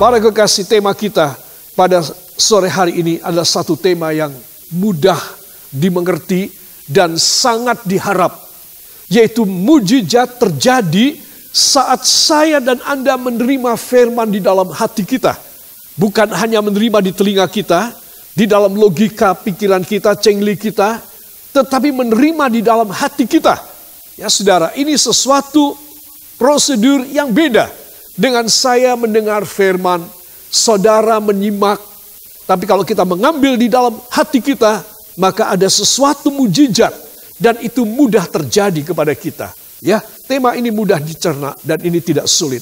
Para kekasih, tema kita pada sore hari ini adalah satu tema yang mudah dimengerti dan sangat diharap, yaitu mujizat terjadi saat saya dan Anda menerima firman di dalam hati kita. Bukan hanya menerima di telinga kita, di dalam logika pikiran kita, cengli kita, tetapi menerima di dalam hati kita. Ya saudara, ini sesuatu prosedur yang beda dengan saya mendengar firman, saudara menyimak. Tapi kalau kita mengambil di dalam hati kita, maka ada sesuatu mujizat dan itu mudah terjadi kepada kita. Ya, tema ini mudah dicerna dan ini tidak sulit.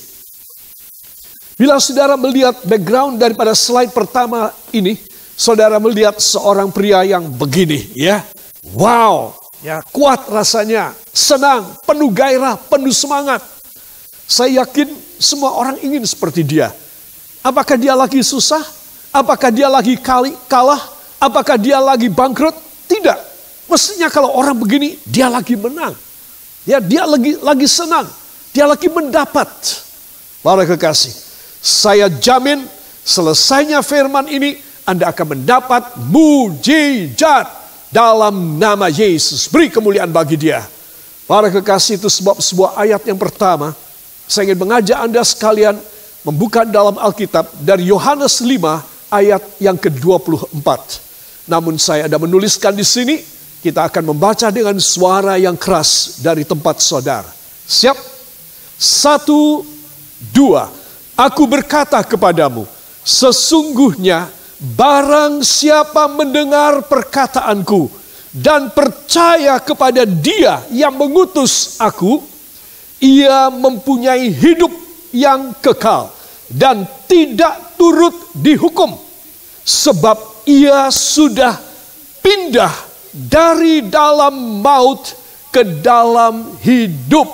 Bila saudara melihat background daripada slide pertama ini, saudara melihat seorang pria yang begini, ya. Wow, ya, kuat rasanya, senang, penuh gairah, penuh semangat. Saya yakin semua orang ingin seperti dia. Apakah dia lagi susah? Apakah dia lagi kalah? Apakah dia lagi bangkrut? Tidak. Mestinya kalau orang begini, dia lagi menang. Ya, dia lagi senang. Dia lagi mendapat. Para kekasih, saya jamin selesainya firman ini, Anda akan mendapat mujizat dalam nama Yesus. Beri kemuliaan bagi dia. Para kekasih, itu sebab sebuah ayat yang pertama, saya ingin mengajak Anda sekalian membuka dalam Alkitab dari Yohanes 5 ayat yang ke-24. Namun saya ada menuliskan di sini, kita akan membaca dengan suara yang keras dari tempat saudara. Siap? 1, 2. Aku berkata kepadamu, sesungguhnya barang siapa mendengar perkataanku dan percaya kepada Dia yang mengutus aku, ia mempunyai hidup yang kekal dan tidak turut dihukum, sebab ia sudah pindah dari dalam maut ke dalam hidup.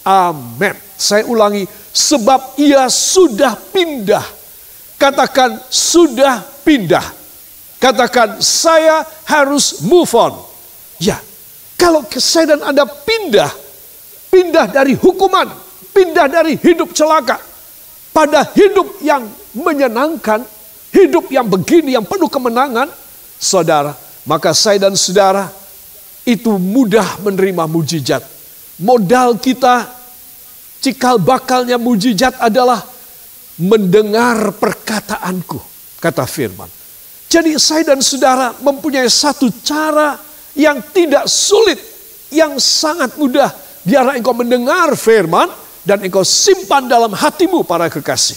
Amin. Saya ulangi, sebab ia sudah pindah. Katakan, sudah pindah. Katakan, saya harus move on. Ya, kalau saya dan Anda pindah dari hukuman, pindah dari hidup celaka, pada hidup yang menyenangkan, hidup yang begini, yang penuh kemenangan, saudara, maka saya dan saudara itu mudah menerima mujizat. Modal kita, cikal bakalnya mujizat adalah mendengar perkataanku, kata firman. Jadi saya dan saudara mempunyai satu cara yang tidak sulit, yang sangat mudah. Biarlah engkau mendengar firman dan engkau simpan dalam hatimu, para kekasih.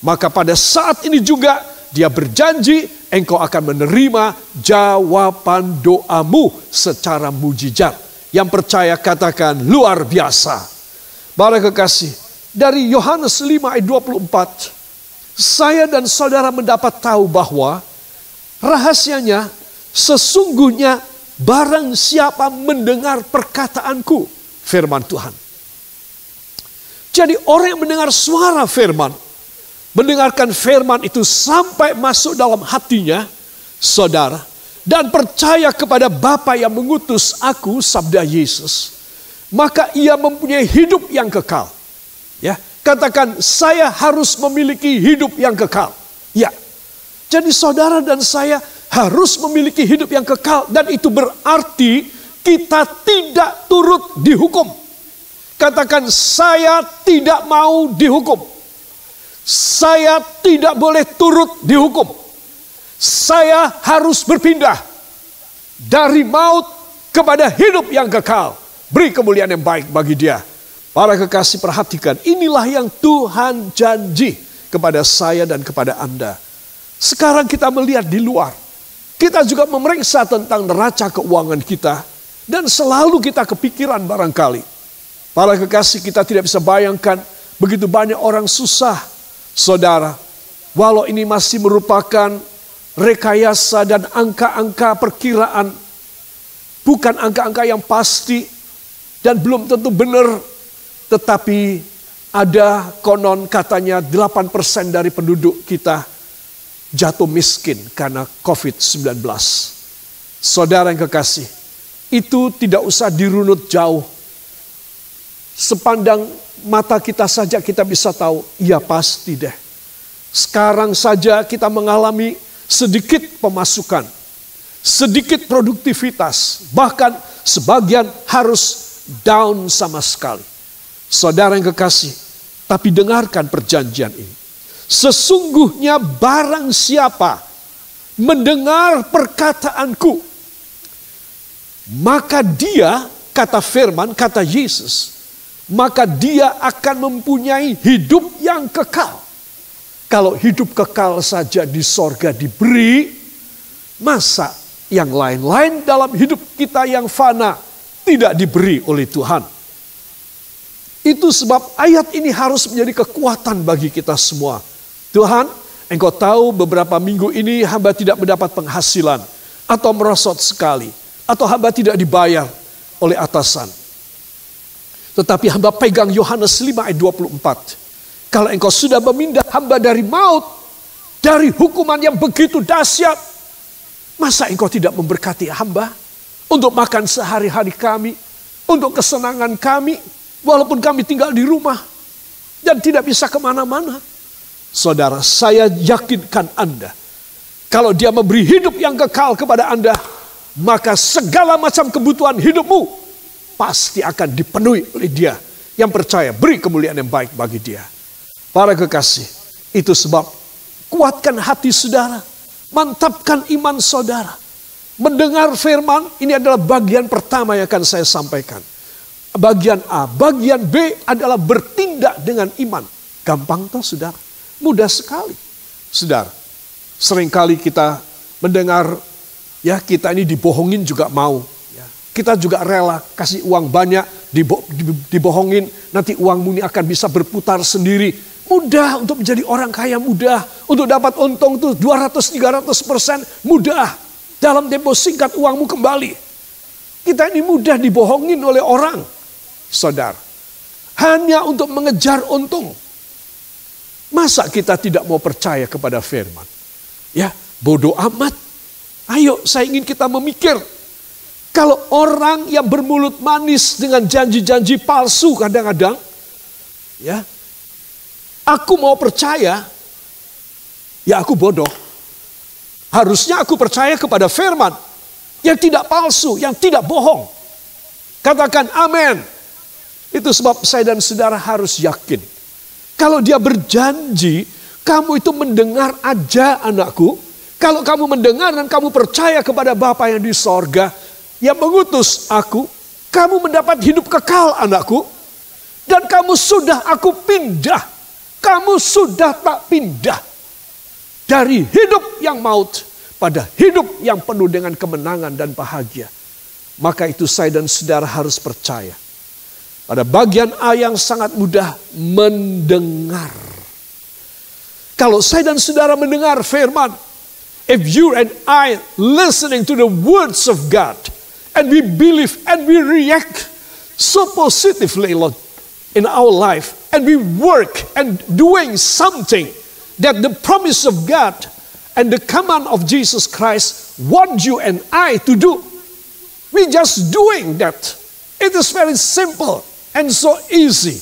Maka pada saat ini juga Dia berjanji engkau akan menerima jawaban doamu secara mujizat. Yang percaya katakan luar biasa. Para kekasih, dari Yohanes 5 ayat 24, saya dan saudara mendapat tahu bahwa rahasianya sesungguhnya barang siapa mendengar perkataanku, firman Tuhan. Jadi orang yang mendengar suara firman, mendengarkan firman itu sampai masuk dalam hatinya, saudara, dan percaya kepada Bapa yang mengutus aku, sabda Yesus, maka ia mempunyai hidup yang kekal. Ya, katakan, saya harus memiliki hidup yang kekal. Ya, jadi saudara dan saya harus memiliki hidup yang kekal, dan itu berarti kita tidak turut dihukum. Katakan, saya tidak mau dihukum. Saya tidak boleh turut dihukum. Saya harus berpindah dari maut kepada hidup yang kekal. Beri kemuliaan yang baik bagi Dia. Para kekasih, perhatikan, inilah yang Tuhan janji kepada saya dan kepada Anda. Sekarang kita melihat di luar. Kita juga memeriksa tentang neraca keuangan kita. Dan selalu kita kepikiran barangkali. Para kekasih, kita tidak bisa bayangkan begitu banyak orang susah. Saudara, walau ini masih merupakan rekayasa dan angka-angka perkiraan, bukan angka-angka yang pasti dan belum tentu benar, tetapi ada konon katanya 8% dari penduduk kita jatuh miskin karena COVID-19. Saudara yang kekasih, itu tidak usah dirunut jauh. Sepandang mata kita saja kita bisa tahu, ya pasti deh. Sekarang saja kita mengalami sedikit pemasukan, sedikit produktivitas, bahkan sebagian harus down sama sekali. Saudara yang kekasih, tapi dengarkan perjanjian ini. Sesungguhnya barang siapa mendengar perkataanku, maka dia, kata firman, kata Yesus, maka dia akan mempunyai hidup yang kekal. Kalau hidup kekal saja di sorga diberi, masa yang lain-lain dalam hidup kita yang fana tidak diberi oleh Tuhan? Itu sebab ayat ini harus menjadi kekuatan bagi kita semua. Tuhan, Engkau tahu beberapa minggu ini hamba tidak mendapat penghasilan, atau merosot sekali, atau hamba tidak dibayar oleh atasan. Tetapi hamba pegang Yohanes 5 ayat 24. Kalau Engkau sudah memindah hamba dari maut, dari hukuman yang begitu dahsyat, masa Engkau tidak memberkati hamba untuk makan sehari-hari kami, untuk kesenangan kami, walaupun kami tinggal di rumah dan tidak bisa kemana-mana. Saudara, saya yakinkan Anda, kalau Dia memberi hidup yang kekal kepada Anda, maka segala macam kebutuhan hidupmu pasti akan dipenuhi oleh Dia. Yang percaya, beri kemuliaan yang baik bagi Dia. Para kekasih, itu sebab kuatkan hati saudara, mantapkan iman saudara. Mendengar firman, ini adalah bagian pertama yang akan saya sampaikan. Bagian A, bagian B adalah bertindak dengan iman. Gampang toh saudara? Mudah sekali. Saudara, seringkali kita mendengar, ya kita ini dibohongin juga mau. Ya, kita juga rela kasih uang banyak, dibohongin, nanti uangmu ini akan bisa berputar sendiri. Mudah untuk menjadi orang kaya, mudah. Untuk dapat untung tuh 200-300%, mudah. Dalam tempo singkat uangmu kembali. Kita ini mudah dibohongin oleh orang. Saudara, hanya untuk mengejar untung. Masa kita tidak mau percaya kepada firman? Ya, bodoh amat. Ayo, saya ingin kita memikir. Kalau orang yang bermulut manis dengan janji-janji palsu kadang-kadang, ya, aku mau percaya, ya aku bodoh. Harusnya aku percaya kepada firman yang tidak palsu, yang tidak bohong. Katakan amin. Itu sebab saya dan saudara harus yakin. Kalau Dia berjanji, kamu itu mendengar aja anakku. Kalau kamu mendengar dan kamu percaya kepada Bapa yang di sorga, yang mengutus aku, kamu mendapat hidup kekal anakku. Dan kamu sudah aku pindah. Kamu sudah tak pindah. Dari hidup yang maut pada hidup yang penuh dengan kemenangan dan bahagia. Maka itu saya dan saudara harus percaya. Pada bagian A yang sangat mudah, mendengar. Kalau saya dan saudara mendengar firman, if you and I listening to the words of God, and we believe and we react so positively, Lord, in our life, and we work and doing something that the promise of God and the command of Jesus Christ want you and I to do. We just doing that. It is very simple and so easy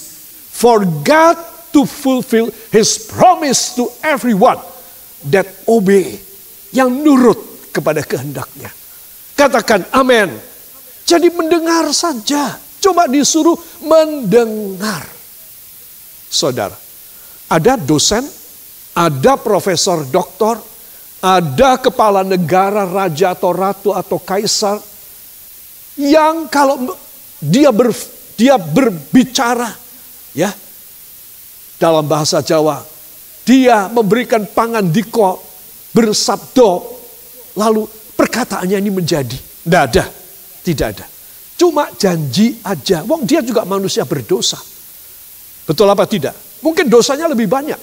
for God to fulfill His promise to everyone that obey, yang nurut kepada kehendaknya. Katakan amin. Jadi mendengar saja. Coba disuruh mendengar. Saudara, ada dosen, ada profesor doktor, ada kepala negara, raja atau ratu atau kaisar, yang kalau dia berbicara, ya, dalam bahasa Jawa, dia memberikan pangandika, bersabdo, lalu perkataannya ini menjadi. Tidak ada. Cuma janji aja. Wong dia juga manusia berdosa. Betul apa tidak? Mungkin dosanya lebih banyak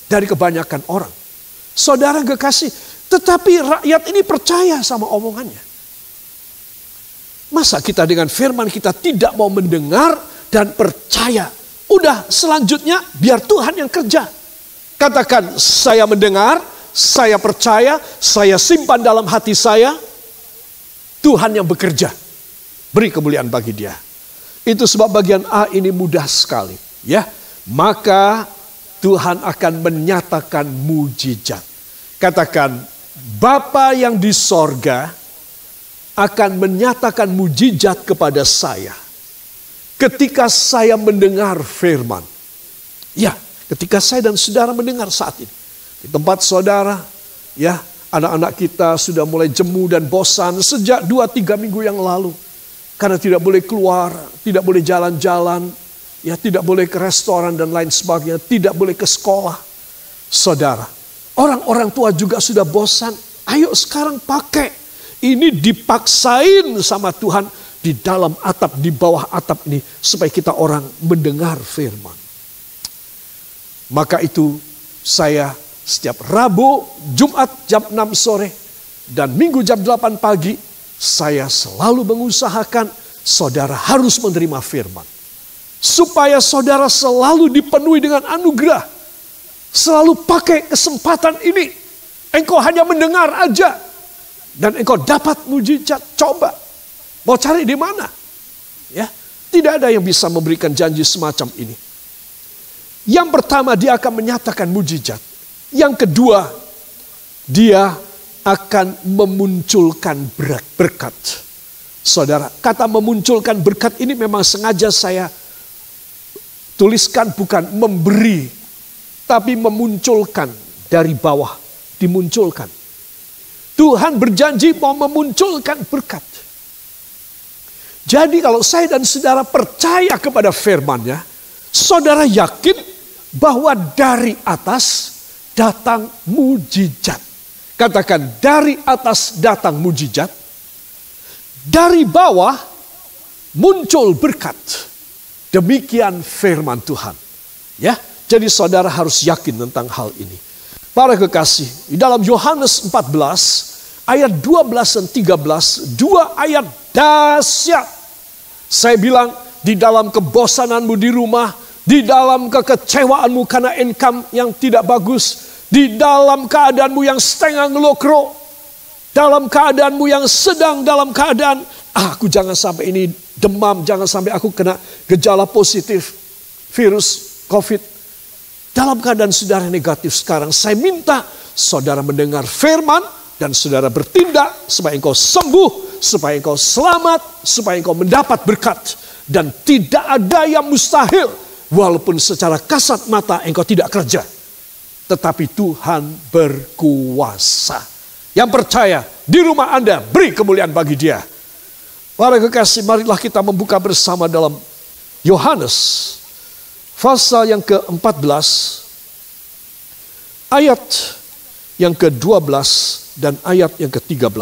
dari kebanyakan orang. Saudara kekasih, tetapi rakyat ini percaya sama omongannya. Masa kita dengan firman kita tidak mau mendengar dan percaya? Udah, selanjutnya biar Tuhan yang kerja. Katakan, saya mendengar, saya percaya, saya simpan dalam hati saya. Tuhan yang bekerja. Beri kemuliaan bagi Dia. Itu sebab bagian A ini mudah sekali, ya. Maka Tuhan akan menyatakan mujizat. Katakan, Bapa yang di sorga akan menyatakan mujizat kepada saya. Ketika saya mendengar firman. Ya, ketika saya dan saudara mendengar saat ini. Di tempat saudara, ya, anak-anak kita sudah mulai jemu dan bosan sejak 2-3 minggu yang lalu. Karena tidak boleh keluar, tidak boleh jalan-jalan, ya, tidak boleh ke restoran dan lain sebagainya, tidak boleh ke sekolah. Saudara, orang-orang tua juga sudah bosan. Ayo sekarang pakai. Ini dipaksain sama Tuhan di dalam atap, di bawah atap ini. Supaya kita orang mendengar firman. Maka itu saya setiap Rabu, Jumat jam 6 sore, dan Minggu jam 8 pagi, saya selalu mengusahakan saudara harus menerima firman. Supaya saudara selalu dipenuhi dengan anugerah. Selalu pakai kesempatan ini. Engkau hanya mendengar aja. Dan engkau dapat mujizat. Coba. Mau cari di mana? Ya, tidak ada yang bisa memberikan janji semacam ini. Yang pertama, dia akan menyatakan mujizat. Yang kedua, dia akan memunculkan berkat. Saudara, kata memunculkan berkat ini memang sengaja saya tuliskan, bukan memberi, tapi memunculkan dari bawah, dimunculkan. Tuhan berjanji mau memunculkan berkat. Jadi kalau saya dan saudara percaya kepada firman-Nya, saudara yakin bahwa dari atas datang mujizat. Katakan, dari atas datang mujizat, dari bawah muncul berkat. Demikian firman Tuhan. Ya, jadi saudara harus yakin tentang hal ini. Para kekasih, di dalam Yohanes 14 ayat 12 dan 13, 2 ayat dahsyat. Saya bilang, di dalam kebosananmu di rumah, di dalam kekecewaanmu karena income yang tidak bagus, di dalam keadaanmu yang setengah ngelokro, dalam keadaanmu yang sedang dalam keadaan, aku jangan sampai ini demam, jangan sampai aku kena gejala positif virus COVID. Dalam keadaan saudara negatif sekarang, saya minta saudara mendengar firman dan saudara bertindak supaya engkau sembuh, supaya engkau selamat, supaya engkau mendapat berkat. Dan tidak ada yang mustahil, walaupun secara kasat mata engkau tidak kerja. Tetapi Tuhan berkuasa. Yang percaya di rumah Anda, beri kemuliaan bagi Dia. Para kekasih, marilah kita membuka bersama dalam Yohanes pasal yang ke-14 ayat yang ke-12 dan ayat yang ke-13.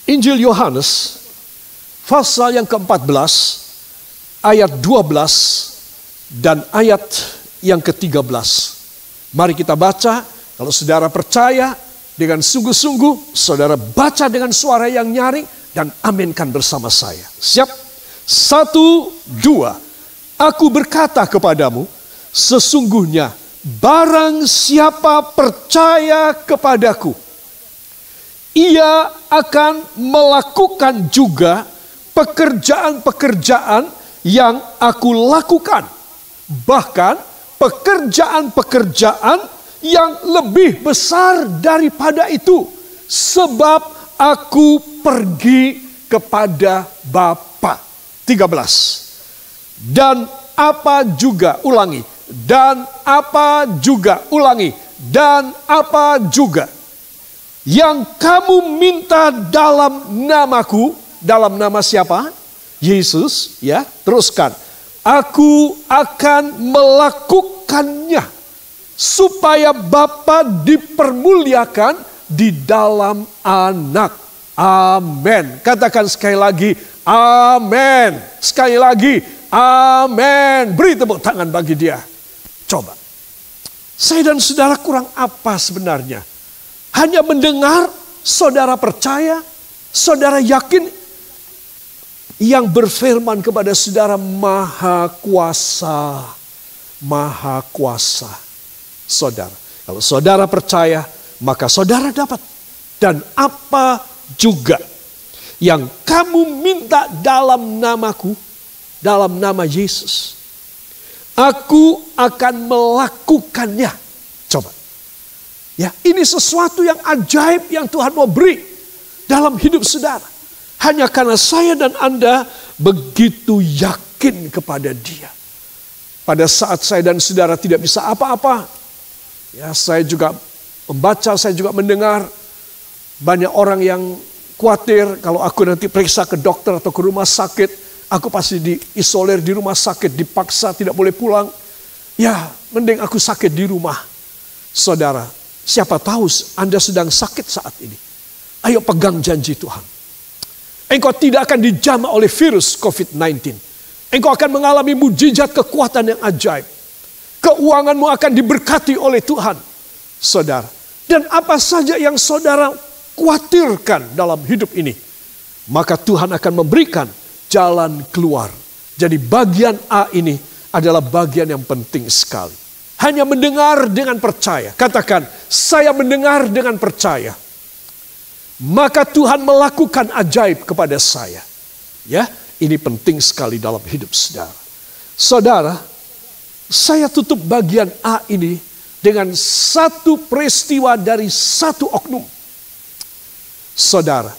Injil Yohanes pasal yang ke-14 ayat 12 dan ayat yang ke-13. Mari kita baca. Kalau saudara percaya dengan sungguh-sungguh, saudara baca dengan suara yang nyaring dan aminkan bersama saya. Siap? 1, 2. Aku berkata kepadamu, sesungguhnya barang siapa percaya kepadaku, ia akan melakukan juga pekerjaan-pekerjaan yang aku lakukan. Bahkan pekerjaan-pekerjaan yang lebih besar daripada itu. Sebab aku pergi kepada Bapa. 13. Dan apa juga, ulangi. Dan apa juga, ulangi. Dan apa juga yang kamu minta dalam namaku. Dalam nama siapa? Yesus, ya, teruskan. Aku akan melakukannya supaya Bapa dipermuliakan di dalam Anak. Amin. Katakan sekali lagi, amin. Sekali lagi, amin. Beri tepuk tangan bagi Dia. Coba. Saya dan saudara kurang apa sebenarnya? Hanya mendengar, saudara percaya, saudara yakin. Yang berfirman kepada saudara maha kuasa. Maha kuasa. Saudara. Kalau saudara percaya, maka saudara dapat. Dan apa juga yang kamu minta dalam namaku, dalam nama Yesus. Aku akan melakukannya. Coba. Ya, ini sesuatu yang ajaib yang Tuhan mau beri dalam hidup saudara. Hanya karena saya dan Anda begitu yakin kepada Dia. Pada saat saya dan saudara tidak bisa apa-apa, ya saya juga membaca, saya juga mendengar banyak orang yang khawatir kalau aku nanti periksa ke dokter atau ke rumah sakit, aku pasti diisolir di rumah sakit, dipaksa tidak boleh pulang. Ya, mending aku sakit di rumah. Saudara, siapa tahu Anda sedang sakit saat ini. Ayo pegang janji Tuhan. Engkau tidak akan dijamah oleh virus COVID-19. Engkau akan mengalami mujizat kekuatan yang ajaib. Keuanganmu akan diberkati oleh Tuhan, saudara. Dan apa saja yang saudara khawatirkan dalam hidup ini, maka Tuhan akan memberikan jalan keluar. Jadi bagian A ini adalah bagian yang penting sekali. Hanya mendengar dengan percaya. Katakan, saya mendengar dengan percaya. Maka Tuhan melakukan ajaib kepada saya. Ya, ini penting sekali dalam hidup saudara. Saudara, saya tutup bagian A ini dengan satu peristiwa dari satu oknum. Saudara.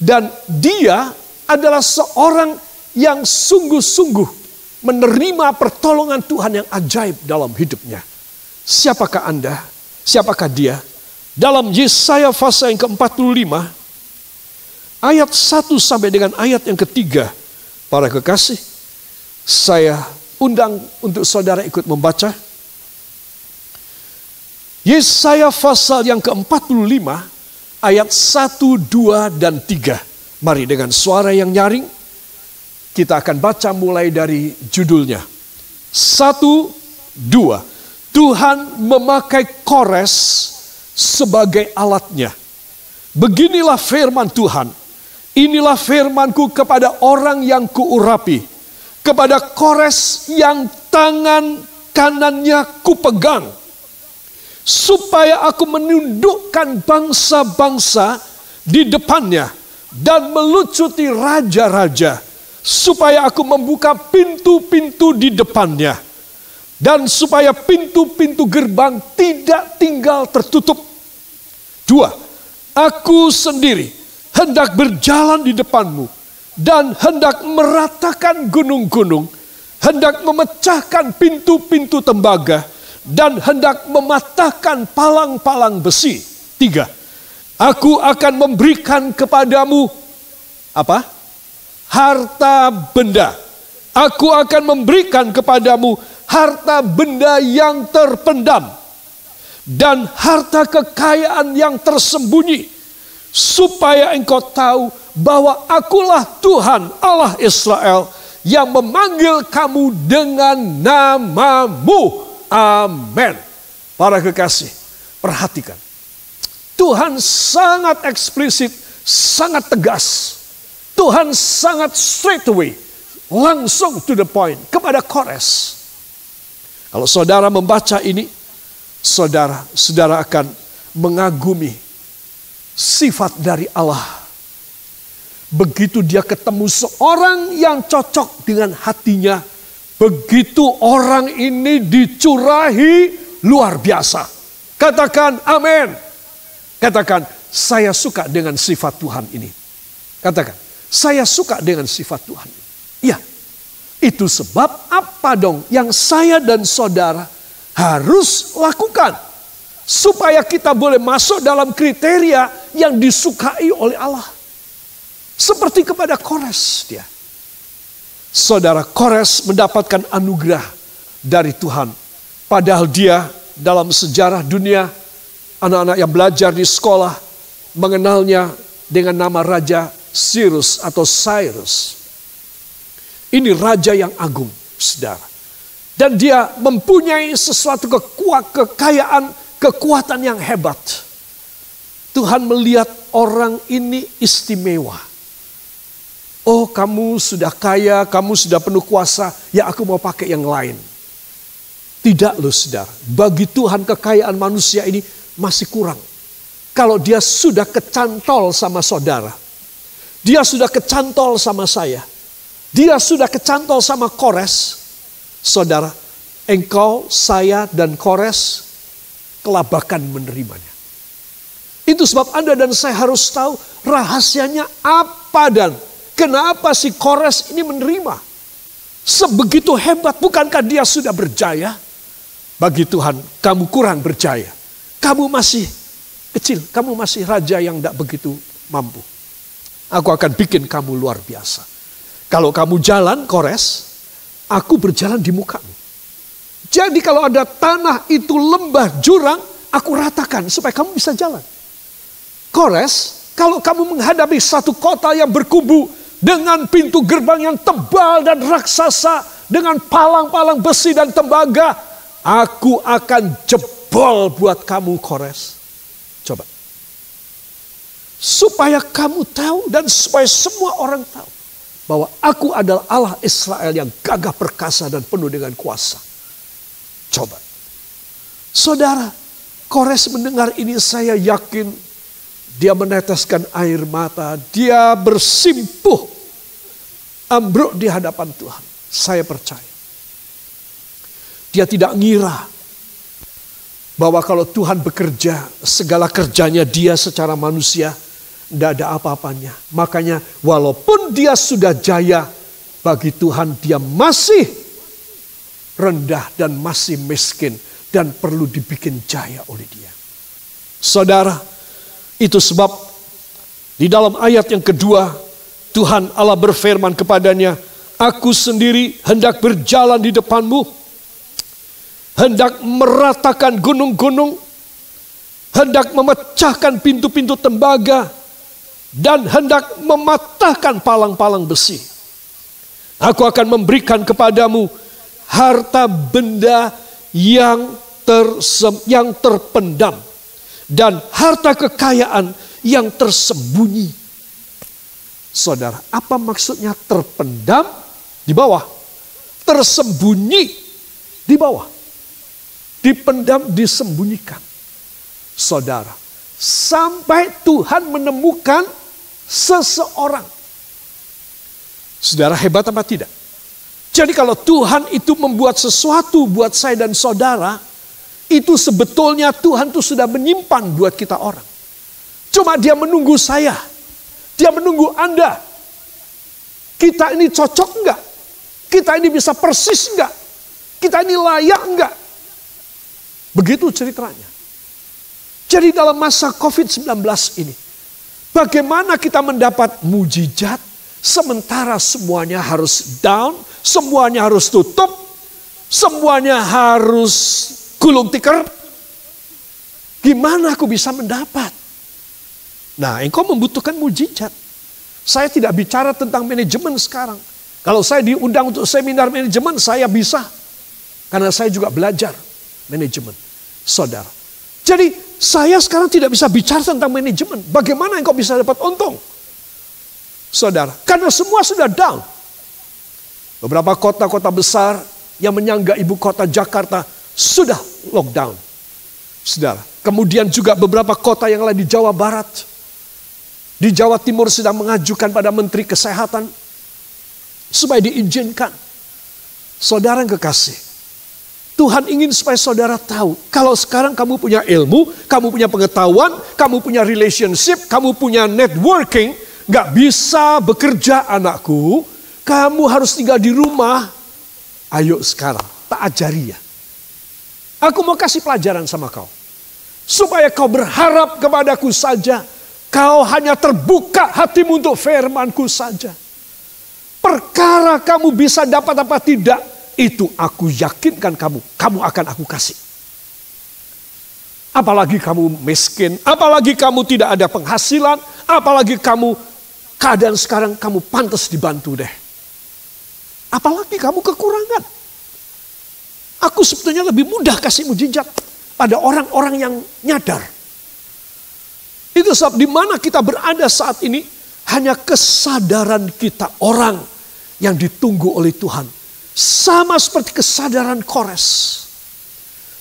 Dan dia adalah seorang yang sungguh-sungguh menerima pertolongan Tuhan yang ajaib dalam hidupnya. Siapakah Anda? Siapakah dia? Dalam Yesaya pasal yang ke-45, ayat 1 sampai dengan ayat yang ketiga, para kekasih, saya undang untuk saudara ikut membaca. Yesaya pasal yang ke-45, ayat 1, 2, dan 3. Mari dengan suara yang nyaring, kita akan baca mulai dari judulnya. 1, 2. Tuhan memakai Kores sebagai alatnya. Beginilah firman Tuhan. Inilah firmanku kepada orang yang kuurapi. Kepada Kores yang tangan kanannya kupegang. Supaya aku menundukkan bangsa-bangsa di depannya. Dan melucuti raja-raja. Supaya aku membuka pintu-pintu di depannya. Dan supaya pintu-pintu gerbang tidak tinggal tertutup. 2. Aku sendiri hendak berjalan di depanmu. Dan hendak meratakan gunung-gunung. Hendak memecahkan pintu-pintu tembaga. Dan hendak mematahkan palang-palang besi. 3. Aku akan memberikan kepadamu apa? Harta benda. Aku akan memberikan kepadamu harta benda yang terpendam. Dan harta kekayaan yang tersembunyi. Supaya engkau tahu bahwa akulah Tuhan Allah Israel yang memanggil kamu dengan namamu. Amin. Para kekasih, perhatikan. Tuhan sangat eksplisit, sangat tegas. Tuhan sangat straight away, langsung to the point kepada Kores. Kalau saudara membaca ini, saudara akan mengagumi sifat dari Allah. Begitu dia ketemu seorang yang cocok dengan hatinya, begitu orang ini dicurahi luar biasa. Katakan amin. Katakan, saya suka dengan sifat Tuhan ini. Katakan, saya suka dengan sifat Tuhan. Ya, itu sebab apa dong yang saya dan saudara harus lakukan. Supaya kita boleh masuk dalam kriteria yang disukai oleh Allah. Seperti kepada Kores dia. Saudara, Kores mendapatkan anugerah dari Tuhan. Padahal dia dalam sejarah dunia, anak-anak yang belajar di sekolah mengenalnya dengan nama Raja Cyrus atau Cyrus. Ini raja yang agung, saudara. Dan dia mempunyai sesuatu kekayaan, kekuatan yang hebat. Tuhan melihat orang ini istimewa. Oh, kamu sudah kaya, kamu sudah penuh kuasa, ya aku mau pakai yang lain. Tidak loh saudara, bagi Tuhan kekayaan manusia ini masih kurang. Kalau dia sudah kecantol sama saudara, dia sudah kecantol sama saya, dia sudah kecantol sama Kores, saudara, engkau, saya, dan Kores kelabakan menerimanya. Itu sebab Anda dan saya harus tahu rahasianya apa dan kenapa si Kores ini menerima. Sebegitu hebat, bukankah dia sudah berjaya? Bagi Tuhan, kamu kurang berjaya. Kamu masih kecil, kamu masih raja yang tidak begitu mampu. Aku akan bikin kamu luar biasa. Kalau kamu jalan, Kores, aku berjalan di mukamu. Jadi kalau ada tanah itu lembah, jurang, aku ratakan supaya kamu bisa jalan. Kores, kalau kamu menghadapi satu kota yang berkubu dengan pintu gerbang yang tebal dan raksasa, dengan palang-palang besi dan tembaga, aku akan jebol buat kamu, Kores. Coba. Supaya kamu tahu dan supaya semua orang tahu bahwa aku adalah Allah Israel yang gagah perkasa dan penuh dengan kuasa. Coba. Saudara, Kores mendengar ini, saya yakin dia meneteskan air mata. Dia bersimpuh. Ambruk di hadapan Tuhan. Saya percaya. Dia tidak ngira bahwa kalau Tuhan bekerja, segala kerjanya dia secara manusia, tidak ada apa-apanya. Makanya walaupun dia sudah jaya, bagi Tuhan dia masih rendah dan masih miskin. Dan perlu dibikin jaya oleh dia. Saudara, itu sebab di dalam ayat yang kedua, Tuhan Allah berfirman kepadanya, aku sendiri hendak berjalan di depanmu, hendak meratakan gunung-gunung, hendak memecahkan pintu-pintu tembaga, dan hendak mematahkan palang-palang besi. Aku akan memberikan kepadamu harta benda yang terpendam, dan harta kekayaan yang tersembunyi. Saudara, apa maksudnya terpendam di bawah? Tersembunyi di bawah. Dipendam, disembunyikan. Saudara, sampai Tuhan menemukan seseorang. Saudara, hebat apa tidak? Jadi kalau Tuhan itu membuat sesuatu buat saya dan saudara, itu sebetulnya Tuhan itu sudah menyimpan buat kita orang. Cuma dia menunggu saya. Dia menunggu Anda. Kita ini cocok enggak? Kita ini bisa persis enggak? Kita ini layak enggak? Begitu ceritanya. Jadi dalam masa COVID-19 ini, bagaimana kita mendapat mujizat sementara semuanya harus down, semuanya harus tutup, semuanya harus gulung tikar. Gimana aku bisa mendapat? Nah, engkau membutuhkan mujizat. Saya tidak bicara tentang manajemen sekarang. Kalau saya diundang untuk seminar manajemen, saya bisa. Karena saya juga belajar manajemen. Saudara. Jadi saya sekarang tidak bisa bicara tentang manajemen. Bagaimana engkau bisa dapat untung? Saudara. Karena semua sudah down. Beberapa kota-kota besar yang menyangga ibu kota Jakarta sudah lockdown. Saudara. Kemudian juga beberapa kota yang lain di Jawa Barat. Di Jawa Timur sedang mengajukan pada Menteri Kesehatan supaya diizinkan. Saudara yang kekasih, Tuhan ingin supaya saudara tahu, kalau sekarang kamu punya ilmu, kamu punya pengetahuan, kamu punya relationship, kamu punya networking, gak bisa bekerja anakku, kamu harus tinggal di rumah. Ayo sekarang, tak ajari ya. Aku mau kasih pelajaran sama kau. Supaya kau berharap kepadaku saja. Kau hanya terbuka hatimu untuk firmanku saja. Perkara kamu bisa dapat apa tidak, itu aku yakinkan kamu akan aku kasih. Apalagi kamu miskin, apalagi kamu tidak ada penghasilan, apalagi kamu keadaan sekarang kamu pantas dibantu deh. Apalagi kamu kekurangan. Aku sebetulnya lebih mudah kasih mujizat pada orang-orang yang nyadar. Itu sebab di mana kita berada saat ini hanya kesadaran kita orang yang ditunggu oleh Tuhan. Sama seperti kesadaran Kores.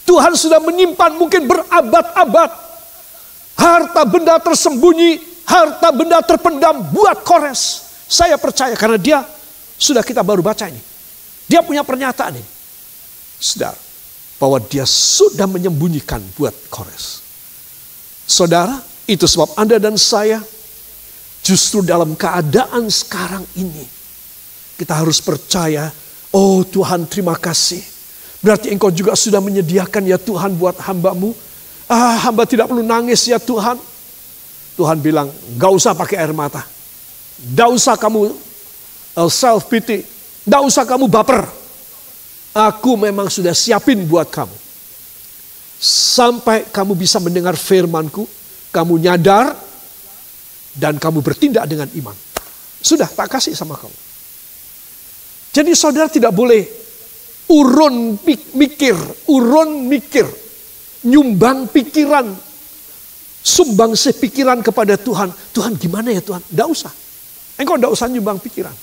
Tuhan sudah menyimpan mungkin berabad-abad harta benda tersembunyi, harta benda terpendam buat Kores. Saya percaya karena dia Sudah kita baru baca ini. Dia punya pernyataan ini. Saudara, bahwa dia sudah menyembunyikan buat Kores. Saudara, itu sebab Anda dan saya justru dalam keadaan sekarang ini kita harus percaya, oh Tuhan terima kasih. Berarti Engkau juga sudah menyediakan ya Tuhan buat hamba-Mu. Hamba tidak perlu nangis ya Tuhan. Tuhan bilang, gak usah pakai air mata. Gak usah kamu self pity. Gak usah kamu baper. Aku memang sudah siapin buat kamu. Sampai kamu bisa mendengar firman-Ku, kamu nyadar, dan kamu bertindak dengan iman. Sudah, tak kasih sama kamu. Jadi saudara tidak boleh urun mikir, nyumbang pikiran, sumbang pikiran kepada Tuhan. Tuhan gimana ya Tuhan? Tidak usah. Engkau tidak usah nyumbang pikiran.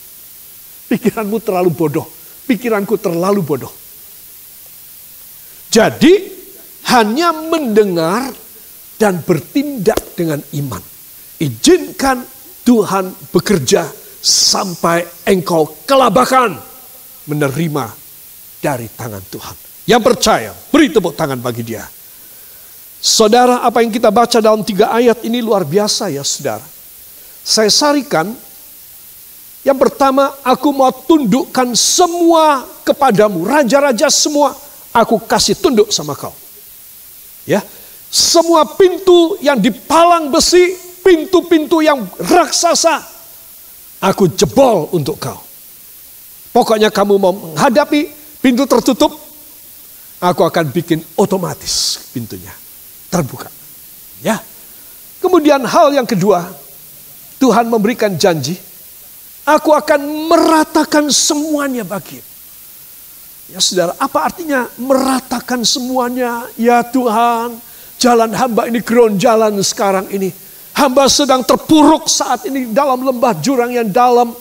Pikiranmu terlalu bodoh. Pikiranku terlalu bodoh. Jadi hanya mendengar dan bertindak dengan iman. Izinkan Tuhan bekerja sampai engkau kelabakan menerima dari tangan Tuhan. Yang percaya, beri tepuk tangan bagi dia. Saudara, apa yang kita baca dalam 3 ayat ini luar biasa ya saudara. Saya sarikan. Yang pertama, aku mau tundukkan semua kepadamu. Raja-raja semua, aku kasih tunduk sama kau. Ya, semua pintu yang dipalang besi, pintu-pintu yang raksasa, aku jebol untuk kau. Pokoknya kamu mau menghadapi pintu tertutup, aku akan bikin otomatis pintunya terbuka. Ya. Kemudian hal yang kedua, Tuhan memberikan janji, aku akan meratakan semuanya bagi. Ya saudara, apa artinya meratakan semuanya? Ya Tuhan, jalan hamba ini geronjalan sekarang ini. Hamba sedang terpuruk saat ini dalam lembah jurang yang dalam.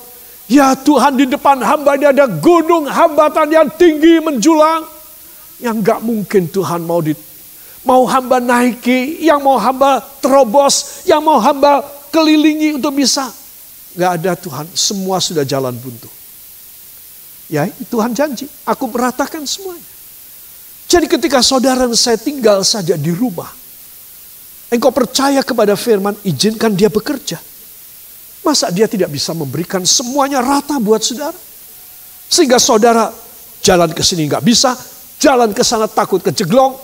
Ya Tuhan, di depan hamba ini ada gunung hambatan yang tinggi menjulang. Yang gak mungkin Tuhan mau hamba naiki, yang mau hamba terobos, yang mau hamba kelilingi untuk bisa. Gak ada Tuhan, semua sudah jalan buntu. Ya Tuhan janji, aku meratakan semuanya. Jadi ketika saudara dan saya tinggal saja di rumah, engkau percaya kepada firman, izinkan dia bekerja. Masa dia tidak bisa memberikan semuanya rata buat saudara? Sehingga saudara jalan ke sini gak bisa, jalan ke sana takut kejeglong,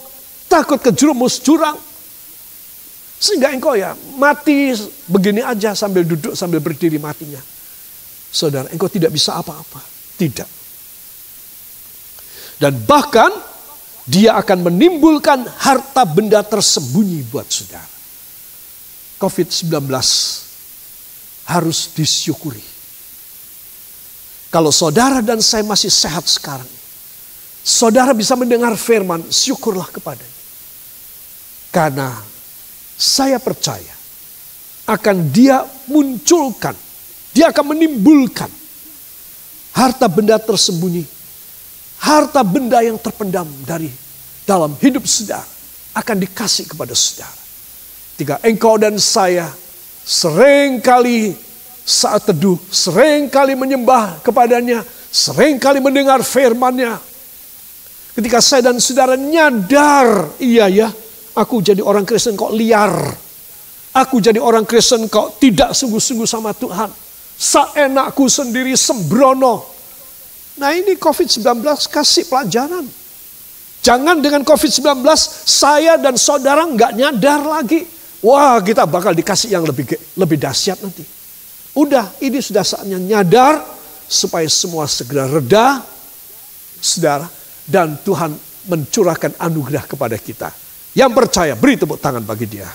takut kejerumus jurang. Sehingga engkau ya mati begini aja sambil duduk, sambil berdiri matinya. Saudara, engkau tidak bisa apa-apa. Tidak. Dan bahkan dia akan menimbulkan harta benda tersembunyi buat saudara. COVID-19 harus disyukuri. Kalau saudara dan saya masih sehat sekarang, saudara bisa mendengar firman, syukurlah kepadanya. Karena saya percaya akan dia munculkan, dia akan menimbulkan harta benda tersembunyi, harta benda yang terpendam dari dalam hidup saudara akan dikasih kepada saudara. Jika engkau dan saya seringkali saat teduh, seringkali menyembah kepadanya, seringkali mendengar firman-Nya. Ketika saya dan saudara nyadar, iya ya, aku jadi orang Kristen kok liar. Aku jadi orang Kristen kok tidak sungguh-sungguh sama Tuhan. Seenakku sendiri sembrono. Nah ini COVID-19 kasih pelajaran. Jangan dengan COVID-19 saya dan saudara nggak nyadar lagi. Wah kita bakal dikasih yang lebih dahsyat nanti. Udah ini sudah saatnya nyadar supaya semua segera reda. Saudara. Dan Tuhan mencurahkan anugerah kepada kita. Yang percaya beri tepuk tangan bagi dia.